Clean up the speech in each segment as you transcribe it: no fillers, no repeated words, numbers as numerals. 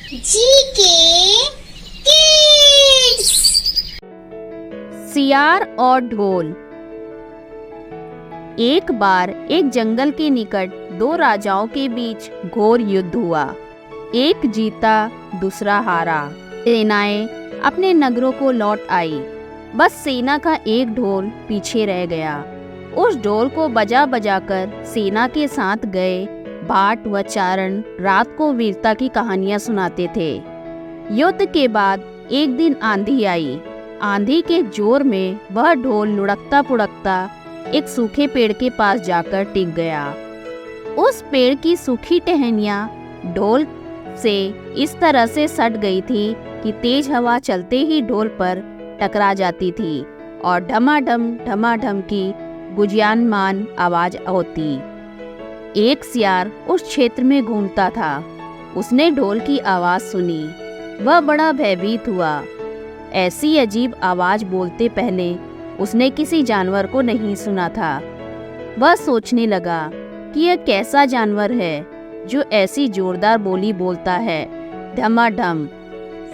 GK kids. सियार और ढोल। एक बार एक जंगल के निकट दो राजाओं के बीच घोर युद्ध हुआ। एक जीता, दूसरा हारा। सेनाएं अपने नगरों को लौट आई। बस सेना का एक ढोल पीछे रह गया। उस ढोल को बजा बजाकर सेना के साथ गए भाट व चारण रात को वीरता की कहानियां सुनाते थे। युद्ध के बाद एक दिन आंधी आई। आंधी के जोर में वह ढोल लुढ़कता पुढ़कता एक सूखे पेड़ के पास जाकर टिक गया। उस पेड़ की सूखी टहनियां ढोल से इस तरह से सट गई थी कि तेज हवा चलते ही ढोल पर टकरा जाती थी और ढमाढम की गुंजायमान आवाज होती। एक सियार उस क्षेत्र में घूमता था। उसने ढोल की आवाज सुनी। वह बड़ा भयभीत हुआ। ऐसी अजीब आवाज बोलते पहले उसने किसी जानवर को नहीं सुना था। वह सोचने लगा कि यह कैसा जानवर है जो ऐसी जोरदार बोली बोलता है। ढमाढम।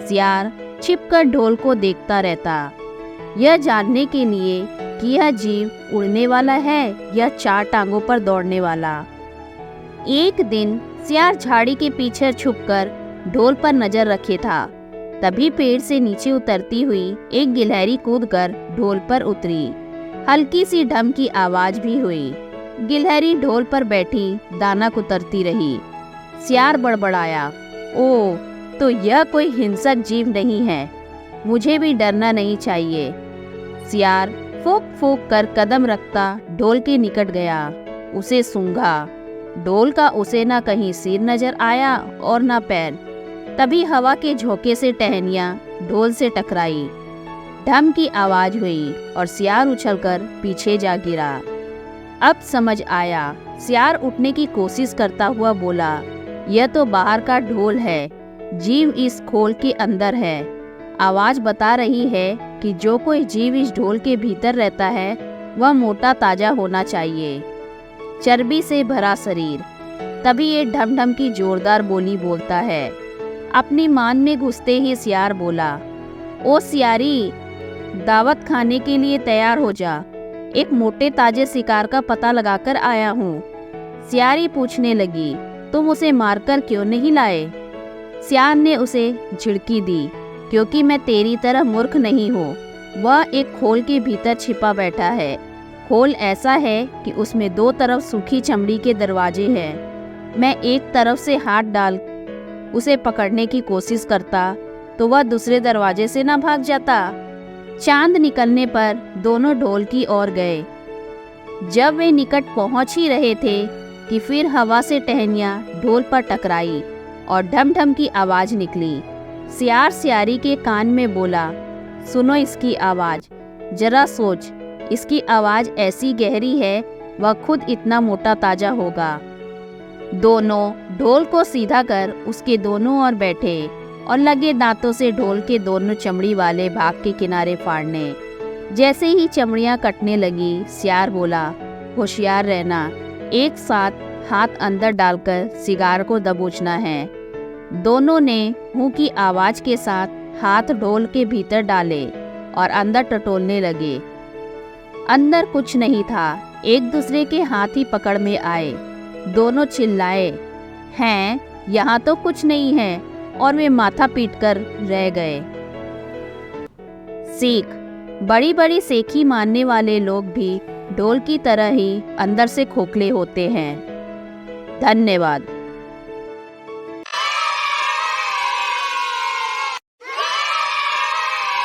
सियार छिपकर ढोल को देखता रहता, यह जानने के लिए कि यह जीव उड़ने वाला है या चार टांगों पर दौड़ने वाला। एक दिन सियार झाड़ी के पीछे छुपकर ढोल पर नजर रखे था। तभी पेड़ से नीचे उतरती हुई एक गिलहरी कूदकर ढोल पर उतरी। हल्की सी ढम की आवाज भी हुई। गिलहरी ढोल पर बैठी दाना कुतरती रही। सियार बड़बड़ाया, ओह, तो यह कोई हिंसक जीव नहीं है, मुझे भी डरना नहीं चाहिए। सियार फूंक फूंक कर कदम रखता ढोल के निकट गया। उसे सूंघा। ढोल का उसे न कहीं सिर नजर आया और न पैर। तभी हवा के झोंके से टहनियां ढोल से टकराई। ढम की आवाज हुई और सियार उछलकर पीछे जा गिरा। अब समझ आया। सियार उठने की कोशिश करता हुआ बोला, यह तो बाहर का ढोल है, जीव इस खोल के अंदर है। आवाज बता रही है कि जो कोई जीव इस ढोल के भीतर रहता है वह मोटा ताजा होना चाहिए, चर्बी से भरा शरीर। तभी ये ढम ढम की जोरदार बोली बोलता है। अपनी मान में घुसते ही सियार बोला, ओ सियारी, दावत खाने के लिए तैयार हो जा। एक मोटे ताजे शिकार का पता लगाकर आया हूँ। सियारी पूछने लगी, तुम उसे मारकर क्यों नहीं लाए? सियार ने उसे झिड़की दी, क्योंकि मैं तेरी तरह मूर्ख नहीं हूँ। वह एक खोल के भीतर छिपा बैठा है। खोल ऐसा है कि उसमें दो तरफ सूखी चमड़ी के दरवाजे हैं। मैं एक तरफ से हाथ डाल उसे पकड़ने की कोशिश करता तो वह दूसरे दरवाजे से न भाग जाता। चांद निकलने पर दोनों ढोल की ओर गए। जब वे निकट पहुंच ही रहे थे कि फिर हवा से टहनियां ढोल पर टकराई और ढम ढम की आवाज निकली। सियार सियारी के कान में बोला, सुनो इसकी आवाज, जरा सोच, इसकी आवाज ऐसी गहरी है वह खुद इतना मोटा ताजा होगा। दोनों ढोल को सीधा कर उसके दोनों ओर बैठे और लगे दांतों से ढोल के दोनों चमड़ी वाले भाग के किनारे फाड़ने। जैसे ही चमड़ियां कटने लगी, सियार बोला, होशियार रहना, एक साथ हाथ अंदर डालकर सिगार को दबोचना है। दोनों ने मुंह की आवाज के साथ हाथ ढोल के भीतर डाले और अंदर टटोलने लगे। अंदर कुछ नहीं था। एक दूसरे के हाथ ही पकड़ में आए। दोनों चिल्लाए, हैं, यहाँ तो कुछ नहीं है, और वे माथा पीटकर रह गए। सीख, बड़ी बड़ी सेखी मानने वाले लोग भी ढोल की तरह ही अंदर से खोखले होते हैं। धन्यवाद।